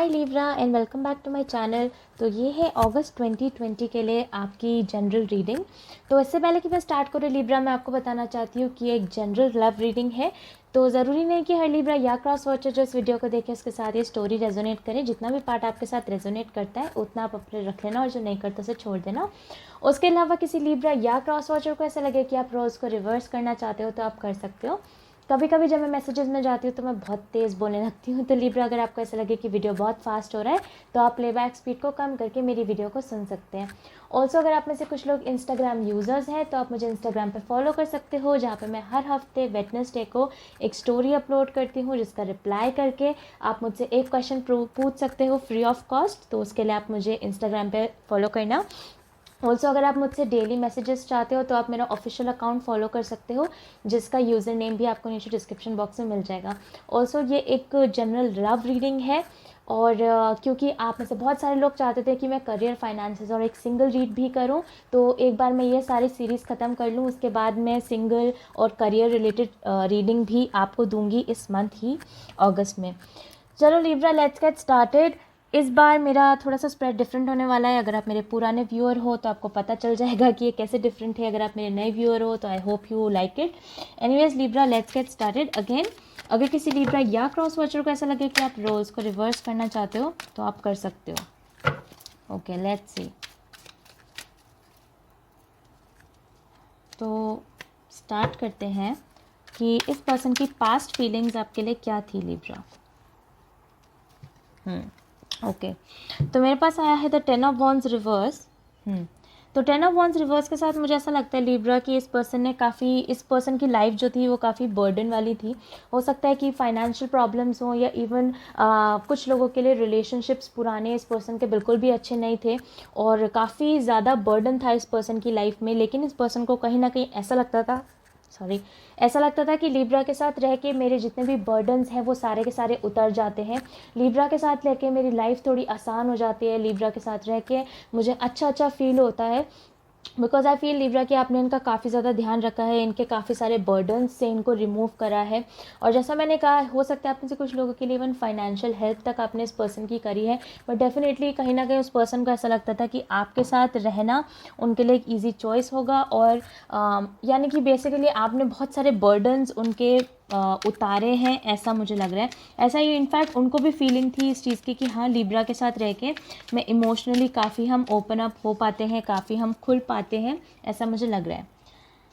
Hi Libra and welcome back to my channel. तो ये है अगस्त 2020 के लिए आपकी जनरल रीडिंग। तो इससे पहले कि मैं स्टार्ट करूँ लिब्रा, मैं आपको बताना चाहती हूँ कि एक जनरल लव रीडिंग है। तो ज़रूरी नहीं कि हर लिब्रा या क्रॉस वॉचर जो इस वीडियो को देखे उसके साथ ये स्टोरी रेजोनेट करे। जितना भी पार्ट आपके साथ रेजोनेट करता है उतना आप अपने रख लेना और जो नहीं करता उसे छोड़ देना। उसके अलावा किसी लिब्रा या क्रॉस वॉचर को ऐसा लगे कि आप रोज़ को रिवर्स करना चाहते हो तो आप कर सकते हो। कभी कभी जब मैं मैसेजेस में जाती हूँ तो मैं बहुत तेज़ बोलने लगती हूँ। तो लिब्रा, अगर आपको ऐसा लगे कि वीडियो बहुत फास्ट हो रहा है तो आप प्लेबैक स्पीड को कम करके मेरी वीडियो को सुन सकते हैं। ऑल्सो अगर आप में से कुछ लोग इंस्टाग्राम यूज़र्स हैं तो आप मुझे इंस्टाग्राम पे फॉलो कर सकते हो, जहाँ पे मैं हर हफ्ते वेडनेसडे को एक स्टोरी अपलोड करती हूँ जिसका रिप्लाई करके आप मुझसे एक क्वेश्चन पूछ सकते हो फ्री ऑफ कॉस्ट। तो उसके लिए आप मुझे इंस्टाग्राम पे फॉलो करना। ऑल्सो अगर आप मुझसे डेली मैसेजेस चाहते हो तो आप मेरा ऑफिशियल अकाउंट फॉलो कर सकते हो, जिसका यूज़र नेम भी आपको नीचे डिस्क्रिप्शन बॉक्स में मिल जाएगा। ऑल्सो ये एक जनरल लव रीडिंग है और क्योंकि आप में से बहुत सारे लोग चाहते थे कि मैं करियर, फाइनेंसेस और एक सिंगल रीड भी करूं, तो एक बार मैं ये सारी सीरीज़ ख़त्म कर लूं, उसके बाद मैं सिंगल और करियर रिलेटेड रीडिंग भी आपको दूंगी इस मंथ ही अगस्त में। चलो लिब्रा, लेट्स गेट स्टार्टेड। इस बार मेरा थोड़ा सा स्प्रेड डिफरेंट होने वाला है। अगर आप मेरे पुराने व्यूअर हो तो आपको पता चल जाएगा कि ये कैसे डिफरेंट है। अगर आप मेरे नए व्यूअर हो तो I hope you like it. Anyways Libra, let's get started again. अगर किसी लिब्रा या क्रॉस वॉचर को ऐसा लगे कि आप रोल्स को रिवर्स करना चाहते हो तो आप कर सकते हो। ओके, लेट्स सी। तो स्टार्ट करते हैं कि इस पर्सन की पास्ट फीलिंग्स आपके लिए क्या थी लिब्रा। ओके, तो मेरे पास आया है द 10 ऑफ वॉन्ड्स रिवर्स। तो 10 ऑफ वॉन्ड्स रिवर्स के साथ मुझे ऐसा लगता है लिब्रा कि इस पर्सन की लाइफ जो थी वो काफ़ी बर्डन वाली थी। हो सकता है कि फाइनेंशियल प्रॉब्लम्स हो या इवन कुछ लोगों के लिए रिलेशनशिप्स पुराने इस पर्सन के बिल्कुल भी अच्छे नहीं थे और काफ़ी ज़्यादा बर्डन था इस पर्सन की लाइफ में। लेकिन इस पर्सन को कहीं ना कहीं ऐसा लगता था कि लिब्रा के साथ रह के मेरे जितने भी बर्डन्स हैं वो सारे के सारे उतर जाते हैं। लिब्रा के साथ रह के मेरी लाइफ थोड़ी आसान हो जाती है। लिब्रा के साथ रह के मुझे अच्छा फील होता है, बिकॉज आई फील लिब्रा कि आपने इनका काफ़ी ज़्यादा ध्यान रखा है, इनके काफ़ी सारे बर्डन्स से इनको रिमूव करा है। और जैसा मैंने कहा, हो सकता है आप में से कुछ लोगों के लिए इवन फाइनेंशियल हेल्प तक आपने इस पर्सन की करी है, बट डेफिनेटली कहीं ना कहीं उस पर्सन को ऐसा लगता था कि आपके साथ रहना उनके लिए एक ईजी चॉइस होगा। और यानी कि बेसिकली आपने बहुत सारे बर्डन्स उनके उतारे हैं, ऐसा मुझे लग रहा है। ऐसा ही इनफैक्ट उनको भी फीलिंग थी इस चीज़ की कि हाँ, लिब्रा के साथ रह के मैं इमोशनली काफ़ी हम ओपन अप हो पाते हैं, काफ़ी हम खुल पाते हैं, ऐसा मुझे लग रहा है।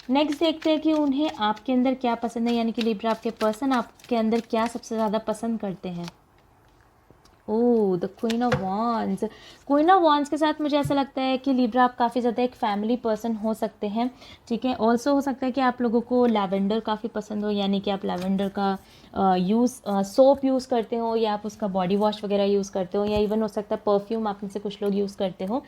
नेक्स्ट देखते हैं कि उन्हें आपके अंदर क्या पसंद है, यानी कि लिब्रा आपके पर्सन आपके अंदर क्या सबसे ज़्यादा पसंद करते हैं। Oh, the queen of wands. Queen of wands के साथ मुझे ऐसा लगता है कि लिब्रा आप काफ़ी ज़्यादा एक फैमिली पर्सन हो सकते हैं, ठीक है। ऑल्सो हो सकता है कि आप लोगों को लैवेंडर काफ़ी पसंद हो, यानी कि आप लैवेंडर का सोप यूज़ करते हो या आप उसका बॉडी वॉश वगैरह यूज़ करते हो, या इवन हो सकता है परफ्यूम आप में से कुछ लोग यूज़ करते हो।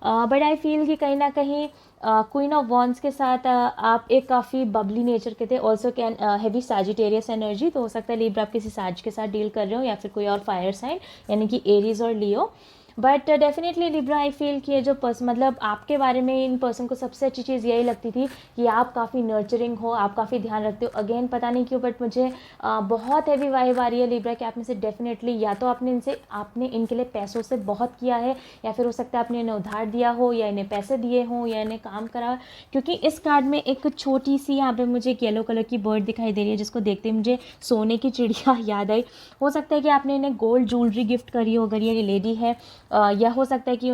बट आई फील कि कहीं ना कहीं क्वीन ऑफ वॉन्ड्स के साथ आप एक काफ़ी बबली नेचर के थे। Also can heavy Sagittarius energy, तो हो सकता है लिब्रा आप किसी साज के साथ डील कर रहे हो या फिर कोई और फायर साइन, यानी कि एरीज और Leo. But definitely Libra I feel कि ये जो मतलब आपके बारे में इन पर्सन को सबसे अच्छी चीज़ यही लगती थी कि आप काफ़ी नर्चरिंग हो, आप काफ़ी ध्यान रखते हो। अगेन पता नहीं क्यों बट मुझे बहुत हैवी वाइब आ रही है लिब्रा कि आप में से डेफिनेटली या तो आपने इनके लिए पैसों से बहुत किया है, या फिर हो सकता है आपने इन्हें उधार दिया हो, या इन्हें पैसे दिए हों, या इन्हें काम करा। क्योंकि इस कार्ड में एक छोटी सी यहाँ पे मुझे एक येलो कलर की बर्ड दिखाई दे रही है, जिसको देखते ही मुझे सोने की चिड़िया याद आई। हो सकता है कि आपने इन्हें गोल्ड ज्वेलरी गिफ्ट करी हो अगर ये लेडी है, या हो सकता है कि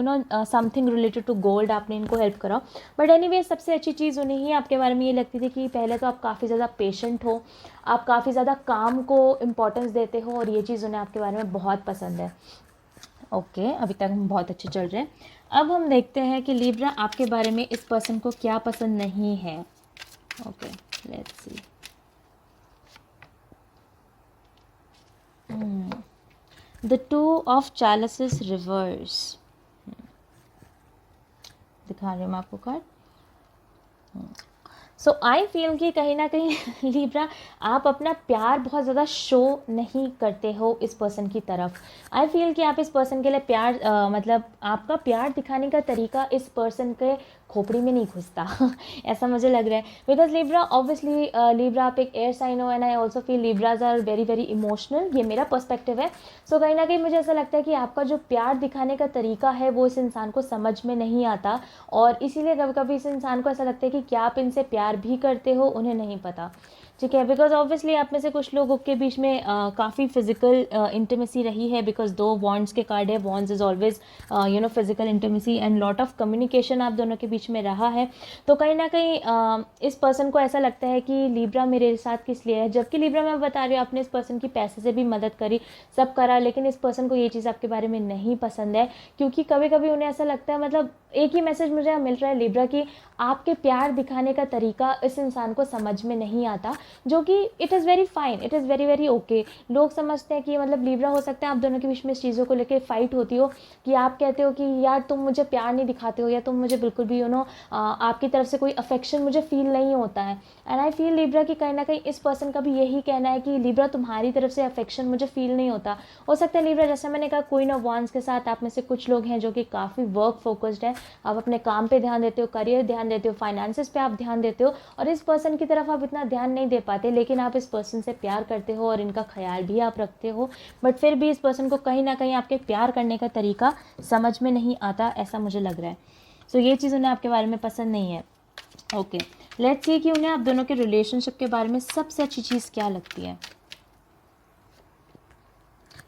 समथिंग रिलेटेड टू गोल्ड आपने इनको हेल्प करा। बट एनीवे सबसे अच्छी चीज़ उन्हें ही आपके बारे में ये लगती थी कि पहले तो आप काफ़ी ज़्यादा पेशेंट हो, आप काफ़ी ज़्यादा काम को इम्पोर्टेंस देते हो, और ये चीज़ उन्हें आपके बारे में बहुत पसंद है। ओके, अभी तक हम बहुत अच्छे चल रहे हैं। अब हम देखते हैं कि लिब्रा आपके बारे में इस पर्सन को क्या पसंद नहीं है। Okay, let's see. The 2 of chalices reverse दिखा रही हूँ मैं आपको कार्ड। सो आई फील कि कहीं ना कहीं लिब्रा आप अपना प्यार बहुत ज़्यादा शो नहीं करते हो इस पर्सन की तरफ। आई फील कि आप इस पर्सन के लिए प्यार मतलब आपका प्यार दिखाने का तरीका इस पर्सन के खोपड़ी में नहीं घुसता ऐसा मुझे लग रहा है। बिकॉज लिब्रा ऑब्वियसली लिब्रा आप एक एयर साइन हो, and I also feel Libras are very very emotional, ये मेरा पर्सपेक्टिव है। सो कहीं ना कहीं मुझे ऐसा लगता है कि आपका जो प्यार दिखाने का तरीका है वो इस इंसान को समझ में नहीं आता, और इसीलिए कभी कभी इस इंसान को ऐसा लगता है कि क्या आप इनसे प्यार भी करते हो, उन्हें नहीं पता। ठीक है, बिकॉज ऑब्वियसली आप में से कुछ लोगों के बीच में काफ़ी फिजिकल इंटीमेसी रही है, बिकॉज दो वॉन्ड्स के कार्ड है, wands is always physical intimacy and lot of communication आप दोनों के बीच में रहा है। तो कहीं ना कहीं इस पर्सन को ऐसा लगता है कि लिब्रा मेरे साथ किस लिए है, जबकि लिब्रा मैं बता रही हूँ आपने इस पर्सन की पैसे से भी मदद करी, सब करा, लेकिन इस पर्सन को ये चीज़ आपके बारे में नहीं पसंद है, क्योंकि कभी कभी उन्हें ऐसा लगता है, मतलब एक ही मैसेज मुझे यहाँ मिल रहा है लिब्रा की, आपके प्यार दिखाने का तरीका इस इंसान को समझ में नहीं आता, जो कि it is very fine, it is very very okay. लोग समझते हैं कि मतलब लिब्रा हो सकता है आप दोनों के बीच में इस चीज़ों को लेकर फाइट होती हो, कि आप कहते हो कि यार तुम मुझे प्यार नहीं दिखाते हो, या तुम मुझे बिल्कुल भी आपकी तरफ से कोई अफेक्शन मुझे फील नहीं होता है। एंड आई फील लिब्रा की कहीं ना कहीं इस पर्सन का भी यही कहना है कि लिब्रा तुम्हारी तरफ से अफेक्शन मुझे फील नहीं होता। हो सकता है लिब्रा, जैसे मैंने कहा, क्वीन ऑफ वांड्स के साथ आप में से कुछ लोग हैं जो कि काफ़ी वर्क फोकस्ड है, आप अपने काम पे ध्यान देते हो, करियर ध्यान देते हो, फाइनेंसेस पे आप ध्यान देते हो, और इस पर्सन की तरफ आप इतना ध्यान नहीं दे पाते, लेकिन आप इस पर्सन से प्यार करते हो और इनका ख्याल भी आप रखते हो, बट फिर भी इस पर्सन को कहीं ना कहीं आपके प्यार करने का तरीका समझ में नहीं आता, ऐसा मुझे लग रहा है। सो ये चीज़ उन्हें आपके बारे में पसंद नहीं है। ओके, लेट्स सी कि उन्हें आप दोनों के रिलेशनशिप के बारे में सबसे अच्छी चीज़ क्या लगती है।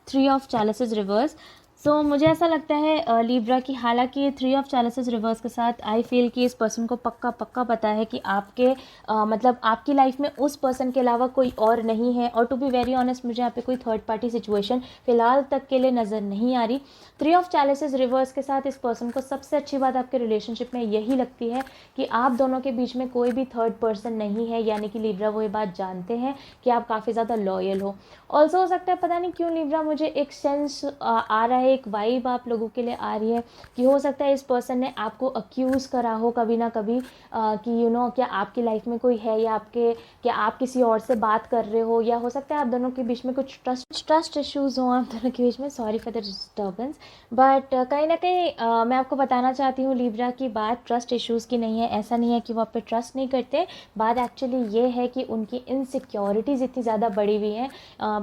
3 ऑफ चैलिसेस रिवर्स। सो मुझे ऐसा लगता है लिब्रा की, हालांकि 3 ऑफ चैलिसेस रिवर्स के साथ आई फील कि इस पर्सन को पक्का पक्का पता है कि आपके मतलब आपकी लाइफ में उस पर्सन के अलावा कोई और नहीं है, और टू बी वेरी ऑनेस्ट मुझे यहाँ पे कोई थर्ड पार्टी सिचुएशन फ़िलहाल तक के लिए नज़र नहीं आ रही। 3 ऑफ चैलिसेस रिवर्स के साथ इस पर्सन को सबसे अच्छी बात आपके रिलेशनशिप में यही लगती है कि आप दोनों के बीच में कोई भी थर्ड पर्सन नहीं है, यानी कि लिब्रा वो ये बात जानते हैं कि आप काफ़ी ज़्यादा लॉयल हो। ऑल्सो हो सकता है, पता नहीं क्यों लिब्रा, मुझे एक सेंस आ रहा है, एक वाइब आप लोगों के लिए आ रही है कि हो सकता है इस पर्सन ने आपको अक्यूज़ करा हो कभी ना कभी कि क्या आपकी लाइफ में कोई है, या क्या आप किसी और से बात कर रहे हो, या हो सकता है आप दोनों के बीच में कुछ ट्रस्ट इश्यूज़ हों आप दोनों के बीच में। Sorry for the disturbance, but कहीं ना कहीं मैं आपको बताना चाहती हूँ लिब्रा की बात ट्रस्ट इश्यूज़ की नहीं है। ऐसा नहीं है कि वो आप पे ट्रस्ट नहीं करते, बात एक्चुअली ये है कि उनकी इनसिक्योरिटीज़ इतनी ज़्यादा बढ़ी हुई हैं,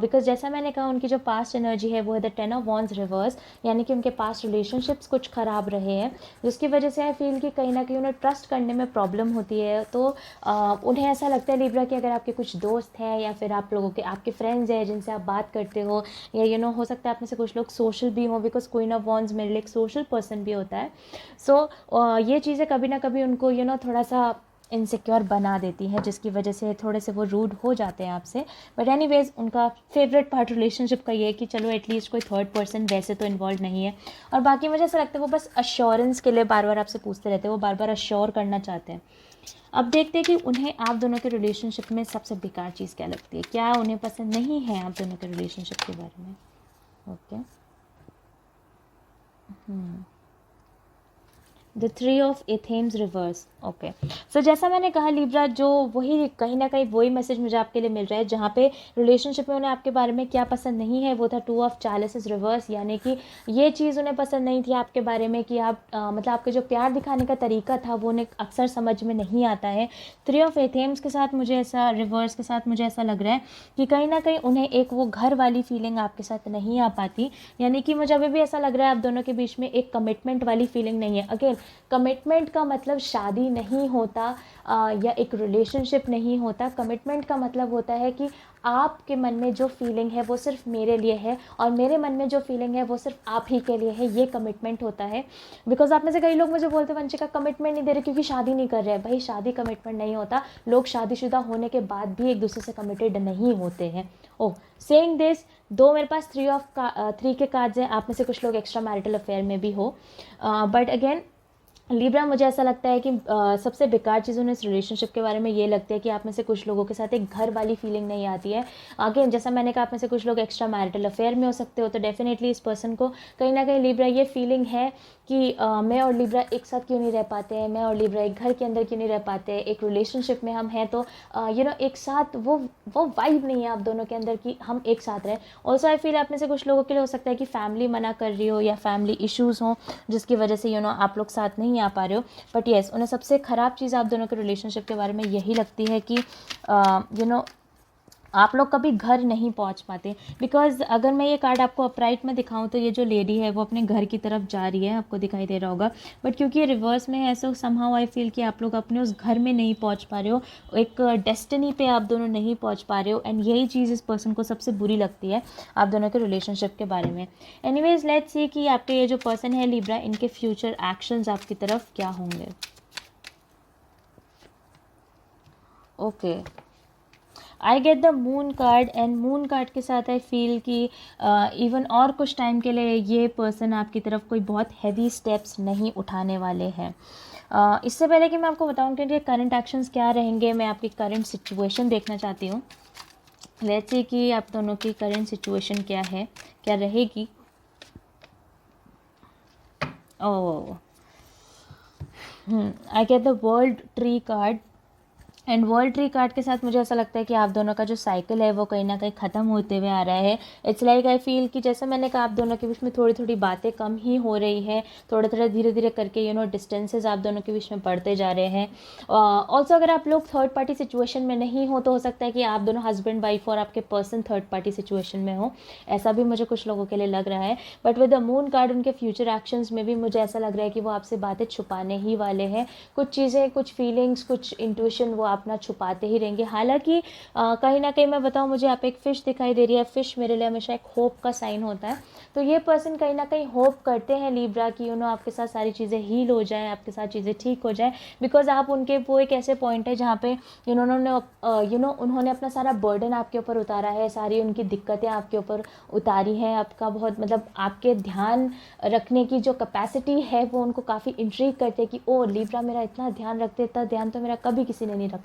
बिकॉज जैसा मैंने कहा उनकी जो पास्ट एनर्जी है वो है द 10 ऑफ वॉन्ड्स रिवर्स, यानी कि उनके पास्ट रिलेशनशिप्स कुछ ख़राब रहे हैं, जिसकी वजह से आई फील कि कहीं ना कहीं उन्हें ट्रस्ट करने में प्रॉब्लम होती है। तो उन्हें ऐसा लगता है लिब्रा कि अगर आपके कुछ दोस्त हैं, या फिर आप लोगों के आपके फ्रेंड्स हैं जिनसे आप बात करते हो, या हो सकता है आप में से कुछ लोग सोशल भी हों, बिकॉज क्वीन ऑफ वॉन्ड्स मेरे लिए एक सोशल पर्सन भी होता है। सो ये चीज़ें कभी ना कभी उनको थोड़ा सा इनसिक्योर बना देती हैं, जिसकी वजह से थोड़े से वो रूड हो जाते हैं आपसे। बट एनीवेज उनका फेवरेट पार्ट रिलेशनशिप का ये है कि चलो एटलीस्ट कोई थर्ड पर्सन वैसे तो इन्वॉल्व नहीं है, और बाकी मुझे ऐसा लगता है वो बस अश्योरेंस के लिए बार बार आपसे पूछते रहते हैं, वो बार बार अश्योर करना चाहते हैं। अब देखते हैं कि उन्हें आप दोनों के रिलेशनशिप में सबसे बेकार चीज़ क्या लगती है, क्या उन्हें पसंद नहीं है आप दोनों के रिलेशनशिप के बारे में। Okay, the 3 of athames reverse. Okay, so जैसा मैंने कहा लिब्रा, जो वही कहीं ना कहीं वही मैसेज मुझे आपके लिए मिल रहा है, जहाँ पे रिलेशनशिप में उन्हें आपके बारे में क्या पसंद नहीं है वो था 2 ऑफ चैलिसेस रिवर्स, यानी कि ये चीज़ उन्हें पसंद नहीं थी आपके बारे में कि आप मतलब आपके जो प्यार दिखाने का तरीका था वो उन्हें अक्सर समझ में नहीं आता है। 3 ऑफ एथेम्स के साथ मुझे ऐसा, रिवर्स के साथ मुझे ऐसा लग रहा है कि कहीं ना कहीं उन्हें एक वो घर वाली फीलिंग आपके साथ नहीं आ पाती, यानी कि मुझे अभी भी ऐसा लग रहा है आप दोनों के बीच में एक कमिटमेंट वाली फीलिंग नहीं है। अगेन, कमिटमेंट का मतलब शादी नहीं होता या एक रिलेशनशिप नहीं होता। कमिटमेंट का मतलब होता है कि आपके मन में जो फीलिंग है वो सिर्फ मेरे लिए है, और मेरे मन में जो फीलिंग है वो सिर्फ आप ही के लिए है, ये कमिटमेंट होता है। बिकॉज आप में से कई लोग मुझे बोलते हैं वंशिका कमिटमेंट नहीं दे रहे क्योंकि शादी नहीं कर रहे हैं। भाई शादी कमिटमेंट नहीं होता, लोग शादीशुदा होने के बाद भी एक दूसरे से कमिटेड नहीं होते हैं। ओह, सेइंग दिस, दो मेरे पास 3 के कार्ड्स हैं, आप में से कुछ लोग एक्स्ट्रा मैरिटल अफेयर में भी हो, बट अगेन लिब्रा, मुझे ऐसा लगता है कि सबसे बेकार चीज़ उन्हें इस रिलेशनशिप के बारे में ये लगती है कि आप में से कुछ लोगों के साथ एक घर वाली फीलिंग नहीं आती है। अगेन, जैसा मैंने कहा आप में से कुछ लोग एक्स्ट्रा मैरिटल अफेयर में हो सकते हो, तो डेफिनेटली इस पर्सन को कहीं ना कहीं लिब्रा ये फीलिंग है कि मैं और लिब्रा एक साथ क्यों नहीं रह पाते हैं, मैं और लिब्रा एक घर के अंदर क्यों नहीं रह पाते हैं, एक रिलेशनशिप में हम हैं तो एक साथ वो वाइब नहीं है आप दोनों के अंदर कि हम एक साथ रहें। ऑल्सो आई फील आप में से कुछ लोगों के लिए हो सकता है कि फैमिली मना कर रही हो, या फैमिली इश्यूज़ हों जिसकी वजह से आप लोग साथ नहीं आ पा रहे हो, बट येस उन्हें सबसे ख़राब चीज़ आप दोनों के रिलेशनशिप के बारे में यही लगती है कि आप लोग कभी घर नहीं पहुंच पाते। बिकॉज अगर मैं ये कार्ड आपको अपराइट में दिखाऊं तो ये जो लेडी है वो अपने घर की तरफ जा रही है, आपको दिखाई दे रहा होगा, बट क्योंकि ये रिवर्स में है सो समहाउ आई फील कि आप लोग अपने उस घर में नहीं पहुंच पा रहे हो, एक डेस्टिनी पे आप दोनों नहीं पहुंच पा रहे हो, एंड यही चीज़ इस पर्सन को सबसे बुरी लगती है आप दोनों के रिलेशनशिप के बारे में। एनीवेज लेट्स सी कि आपके ये जो पर्सन है लिब्रा, इनके फ्यूचर एक्शंस आपकी तरफ क्या होंगे। Okay, I get the moon card, and moon card के साथ आई फील कि इवन और कुछ टाइम के लिए ये पर्सन आपकी तरफ कोई बहुत हैवी स्टेप्स नहीं उठाने वाले हैं। इससे पहले कि मैं आपको बताऊं कि करंट एक्शंस क्या रहेंगे, मैं आपकी करंट सिचुएशन देखना चाहती हूँ। लेट्स सी कि आप दोनों की करंट सिचुएशन क्या है, क्या रहेगी। Oh, I get the world tree card, and world tree card के साथ मुझे ऐसा लगता है कि आप दोनों का जो साइकिल है वो कहीं ना कहीं ख़त्म होते हुए आ रहा है। इट्स लाइक आई फील कि जैसे मैंने कहा आप दोनों के बीच में थोड़ी थोड़ी बातें कम ही हो रही है, थोड़ा थोड़ा धीरे धीरे करके डिस्टेंसेस आप दोनों के बीच में बढ़ते जा रहे हैं। ऑल्सो अगर आप लोग थर्ड पार्टी सिचुएशन में नहीं हो तो हो सकता है कि आप दोनों हस्बैंड वाइफ और आपके पर्सन थर्ड पार्टी सिचुएशन में हो, ऐसा भी मुझे कुछ लोगों के लिए लग रहा है। But with the moon card उनके फ्यूचर एक्शंस में भी मुझे ऐसा लग रहा है कि वो आपसे बातें छुपाने ही वाले हैं, कुछ चीज़ें, कुछ फीलिंग्स, कुछ इंट्यूशन वो अपना छुपाते ही रहेंगे। हालांकि कहीं ना कहीं मैं बताऊं, मुझे यहाँ पे एक फ़िश दिखाई दे रही है। फ़िश मेरे लिए हमेशा एक होप का साइन होता है, तो ये पर्सन कहीं ना कहीं होप करते हैं लिब्रा कि आपके साथ सारी चीज़ें हील हो जाएं, आपके साथ चीज़ें ठीक हो जाएं, बिकॉज आप उनके वो एक ऐसे पॉइंट है जहाँ पे उन्होंने अपना सारा बर्डन आपके ऊपर उतारा है, सारी उनकी दिक्कतें आपके ऊपर उतारी हैं, आपका बहुत मतलब आपके ध्यान रखने की जो कैपेसिटी है वो उनको काफ़ी इंट्रीग करते हैं कि ओ लिब्रा मेरा इतना ध्यान रखते, इतना ध्यान तो मेरा कभी किसी ने नहीं रखा।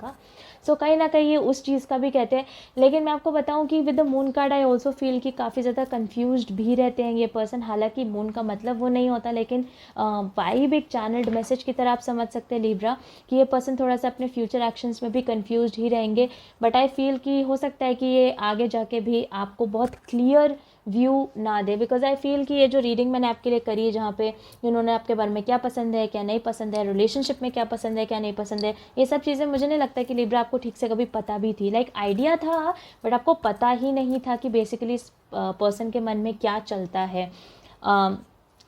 सो कहीं ना कहीं ये उस चीज़ का भी कहते हैं। लेकिन मैं आपको बताऊं कि with the moon card I also feel कि काफ़ी ज़्यादा कंफ्यूज्ड भी रहते हैं ये पर्सन। हालांकि मून का मतलब वो नहीं होता, लेकिन वाइब एक चैनल्ड मैसेज की तरह आप समझ सकते हैं लिब्रा कि ये पर्सन थोड़ा सा अपने फ्यूचर एक्शंस में भी कंफ्यूज्ड ही रहेंगे। बट आई फील कि हो सकता है कि ये आगे जाके भी आपको बहुत क्लियर व्यू ना दे, बिकॉज आई फील कि ये जो रीडिंग मैंने आपके लिए करी है जहाँ पे इन्होंने आपके बारे में क्या पसंद है क्या नहीं पसंद है, रिलेशनशिप में क्या पसंद है क्या नहीं पसंद है, ये सब चीज़ें मुझे नहीं लगता कि लिब्रा आपको ठीक से कभी पता भी थी। लाइक आइडिया था बट आपको पता ही नहीं था कि बेसिकली इस पर्सन के मन में क्या चलता है।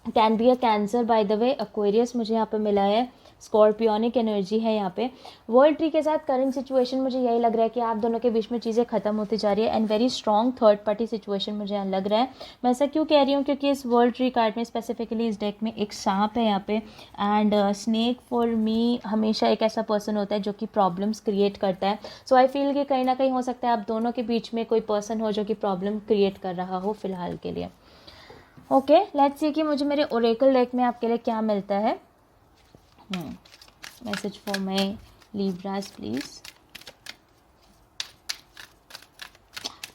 Can be a cancer by the way, Aquarius मुझे यहाँ पे मिला है, स्कॉर्पियोनिक एनर्जी है यहाँ पे। वर्ल्ड ट्री के साथ करंट सिचुएशन मुझे यही लग रहा है कि आप दोनों के बीच में चीज़ें खत्म होती जा रही है, and very strong third party situation मुझे यहाँ लग रहा है। मैं ऐसा क्यों कह रही हूँ, क्योंकि इस वर्ल्ड ट्री कार्ड में स्पेसिफिकली इस डेक में एक सांप है यहाँ पे, एंड स्नेक फॉर मी हमेशा एक ऐसा पर्सन होता है जो कि प्रॉब्लम्स क्रिएट करता है। सो आई फील कि कहीं ना कहीं हो सकता है आप दोनों के बीच में कोई पर्सन हो जो कि प्रॉब्लम क्रिएट कर रहा हो फिलहाल के लिए। ओके, लेट्स सी कि मुझे मेरे ओरेकल डेक में आपके लिए क्या मिलता है। Message for my Libras please.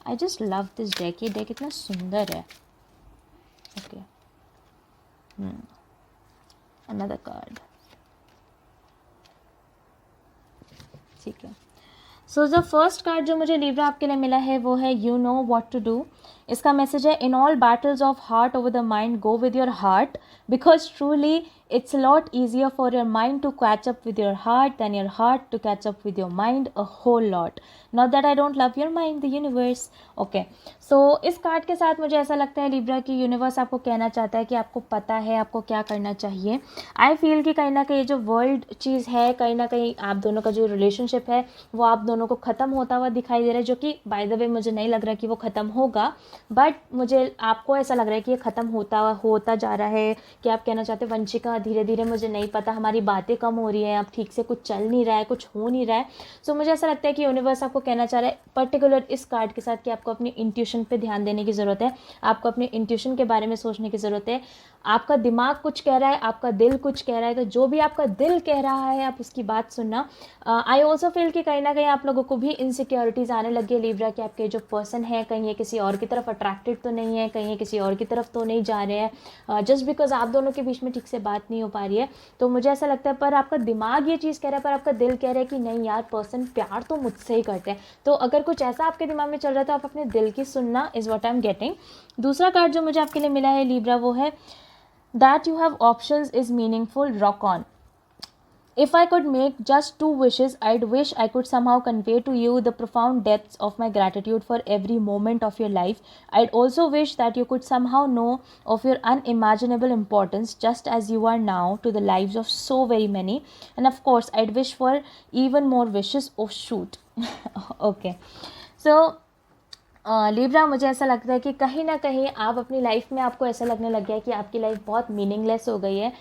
I just love this deck, ये डेक इतना सुंदर है। ओके, अनदर कार्ड, ठीक है। सो द फर्स्ट कार्ड जो मुझे लिब्रा आपके लिए मिला है वो है you know what to do. इसका मैसेज है in all battles of heart over the mind go with your heart, because truly it's a lot easier for your mind to catch up with your heart than your heart to catch up with your mind, a whole lot. Not that I don't love your mind, the universe. Okay, so इस card के साथ मुझे ऐसा लगता है Libra कि universe आपको कहना चाहता है कि आपको पता है आपको क्या करना चाहिए। आई फील कि कहीं ना कहीं जो वर्ल्ड चीज़ है, कहीं ना कहीं आप दोनों का जो रिलेशनशिप है वो आप दोनों को ख़त्म होता हुआ दिखाई दे रहा है, जो कि बाय द वे मुझे नहीं लग रहा कि वो ख़त्म होगा, बट मुझे आपको ऐसा लग रहा है कि ये ख़त्म होता जा रहा है। कि आप कहना चाहते हैं वंशिका धीरे धीरे, मुझे नहीं पता, हमारी बातें कम हो रही हैं, अब ठीक से कुछ चल नहीं रहा है, कुछ हो नहीं रहा है। सो मुझे ऐसा लगता है कि यूनिवर्स आपको कहना चाह रहा है पर्टिकुलर इस कार्ड के साथ कि आपको अपनी इंट्यूशन पे ध्यान देने की ज़रूरत है, आपको अपने इंट्यूशन के बारे में सोचने की ज़रूरत है। आपका दिमाग कुछ कह रहा है, आपका दिल कुछ कह रहा है, तो जो भी आपका दिल कह रहा है आप उसकी बात सुनना। आई ऑल्सो फील कि कहीं ना कहीं आप लोगों को भी इनसिक्योरिटीज़ आने लगी है लिब्रा कि आपके जो पर्सन है कहीं ये किसी और की तरफ अट्रैक्टेड तो नहीं है, कहीं ये किसी और की तरफ तो नहीं जा रहे हैं, जस्ट बिकॉज आप दोनों के बीच में ठीक से बात नहीं हो पा रही है। तो मुझे ऐसा लगता है पर आपका दिमाग ये चीज़ कह रहा है, पर आपका दिल कह रहा है कि नहीं यार पर्सन प्यार तो मुझसे ही करते हैं। तो अगर कुछ ऐसा आपके दिमाग में चल रहा है तो आप अपने दिल की सुनना, is what I am getting. दूसरा कार्ड जो मुझे आपके लिए मिला है लिब्रा वो है that you have options is meaningful, rock on. If I could make just 2 wishes, I'd wish I could somehow convey to you the profound depths of my gratitude for every moment of your life. I'd also wish that you could somehow know of your unimaginable importance, just as you are now, to the lives of so very many. And of course, I'd wish for even more wishes. Oh, shoot. Okay. So Libra, मुझे ऐसा लगता है कि कहीं ना कहीं आप अपनी लाइफ में, आपको ऐसा लगने लग गया है कि आपकी लाइफ बहुत मीनिंगलेस हो गई है.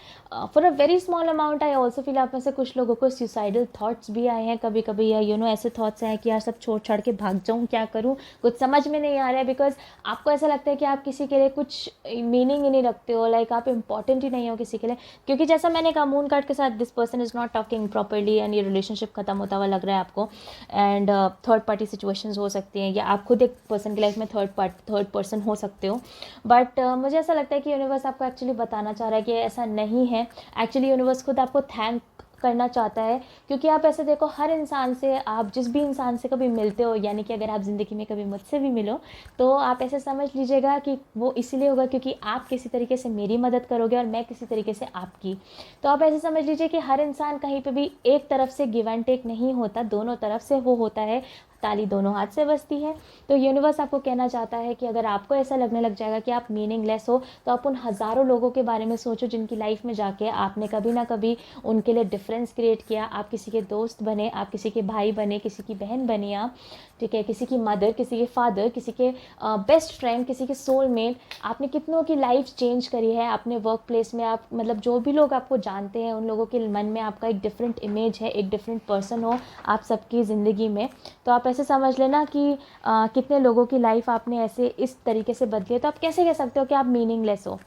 For a very small amount I also feel आप में से कुछ लोगों को सुसाइडल थॉट्स भी आए हैं कभी कभी, या ऐसे थॉट्स आए कि यार सब छोड़ छाड़ के भाग जाऊँ, क्या करूँ, कुछ समझ में नहीं आ रहा है. बिकॉज आपको ऐसा लगता है कि आप किसी के लिए कुछ मीनिंग ही नहीं रखते हो, लाइक आप इंपॉर्टेंट ही नहीं हो किसी के लिए. क्योंकि जैसा मैंने कहा, मून कार्ड के साथ this person is not talking properly and ये रिलेशनशिप खत्म होता हुआ लग रहा है आपको. एंड थर्ड पार्टी सिचुएशंस हो सकती हैं, या आप खुद एक पर्सन की लाइफ में थर्ड पर्सन हो सकते हो. बट मुझे ऐसा लगता है कि यूनिवर्स आपको एक्चुअली बताना चाह रहा है कि ऐसा नहीं है. एक्चुअली यूनिवर्स खुद आपको थैंक करना चाहता है, क्योंकि आप ऐसे देखो, हर इंसान से, आप जिस भी इंसान से कभी मिलते हो, यानी कि अगर आप ज़िंदगी में कभी मुझसे भी मिलो, तो आप ऐसे समझ लीजिएगा कि वो इसीलिए होगा क्योंकि आप किसी तरीके से मेरी मदद करोगे और मैं किसी तरीके से आपकी. तो आप ऐसे समझ लीजिए कि हर इंसान कहीं पे भी एक तरफ से गिव एंड टेक नहीं होता, दोनों तरफ से वो होता है. ताली दोनों हाथ से बजती है. तो यूनिवर्स आपको कहना चाहता है कि अगर आपको ऐसा लगने लग जाएगा कि आप मीनिंगलेस हो, तो आप उन हज़ारों लोगों के बारे में सोचो जिनकी लाइफ में जाके आपने कभी ना कभी उनके लिए डिफरेंस क्रिएट किया. आप किसी के दोस्त बने, आप किसी के भाई बने, किसी की बहन बनी आप, ठीक है, किसी की मदर, किसी के फादर, किसी के बेस्ट फ्रेंड, किसी के सोलमेट. आपने कितनों की लाइफ चेंज करी है. अपने वर्क प्लेस में आप, मतलब जो भी लोग आपको जानते हैं, उन लोगों के मन में आपका एक डिफरेंट इमेज है, एक डिफरेंट पर्सन हो आप सबकी ज़िंदगी में. तो आप ऐसे समझ लेना कि कितने लोगों की लाइफ आपने ऐसे इस तरीके से बदली है. तो आप कैसे कह सकते हो कि आप मीनिंगलेस हो.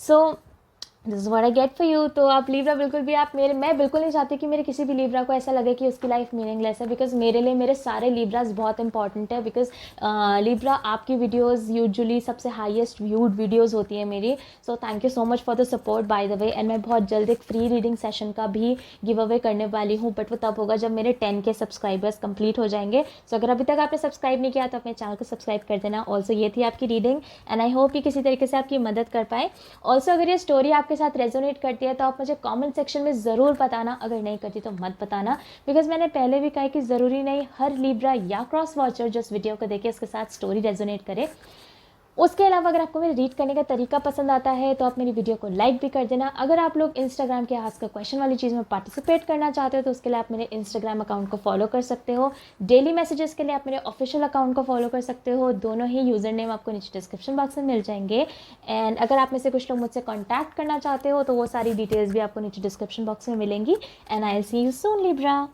So this is what I get for you. तो आप लिब्रा बिल्कुल भी, आप मेरे, मैं बिल्कुल नहीं चाहती कि मेरे किसी भी लिब्रा को ऐसा लगे कि उसकी लाइफ मीनिंगलेस है. बिकॉज मेरे लिए मेरे सारे लिब्राज बहुत इंपॉर्टेंट है. बिकॉज लिब्रा, आपकी वीडियोज़ यूजुअली सबसे हाईएस्ट व्यूड वीडियोज़ होती है मेरी. So thank you so much for the support by the way. And मैं बहुत जल्द एक फ्री रीडिंग सेशन का भी गिव अवे करने वाली हूँ, बट वो तब होगा जब मेरे 10K सब्सक्राइबर्स कंप्लीट हो जाएंगे. सो अगर अभी तक आपने सब्सक्राइब नहीं किया तो अपने चैनल को सब्सक्राइब कर देना. ऑल्सो ये थी आपकी रीडिंग एंड आई होप कि किसी तरीके से आपकी मदद कर पाए. ऑल्सो अगर ये स्टोरी आपके साथ रेजोनेट करती है तो आप मुझे कमेंट सेक्शन में ज़रूर बताना. अगर नहीं करती तो मत बताना, बिकॉज मैंने पहले भी कहा कि ज़रूरी नहीं हर लिब्रा या क्रॉस वॉचर जो इस वीडियो को देखे उसके साथ स्टोरी रेजोनेट करे. उसके अलावा अगर आपको मेरे रीड करने का तरीका पसंद आता है तो आप मेरी वीडियो को लाइक भी कर देना. अगर आप लोग इंस्टाग्राम के आस्क अ क्वेश्चन वाली चीज़ में पार्टिसिपेट करना चाहते हो तो उसके लिए आप मेरे इंस्टाग्राम अकाउंट को फॉलो कर सकते हो. डेली मैसेजेस के लिए आप मेरे ऑफिशियल अकाउंट को फॉलो कर सकते हो. दोनों ही यूज़र नेम आपको नीचे डिस्क्रिप्शन बॉक्स में मिल जाएंगे. एंड अगर आप में से कुछ लोग मुझसे कॉन्टैक्ट करना चाहते हो तो वो सारी डिटेल्स भी आपको नीचे डिस्क्रिप्शन बॉक्स में मिलेंगी. And I will see you soon Libra.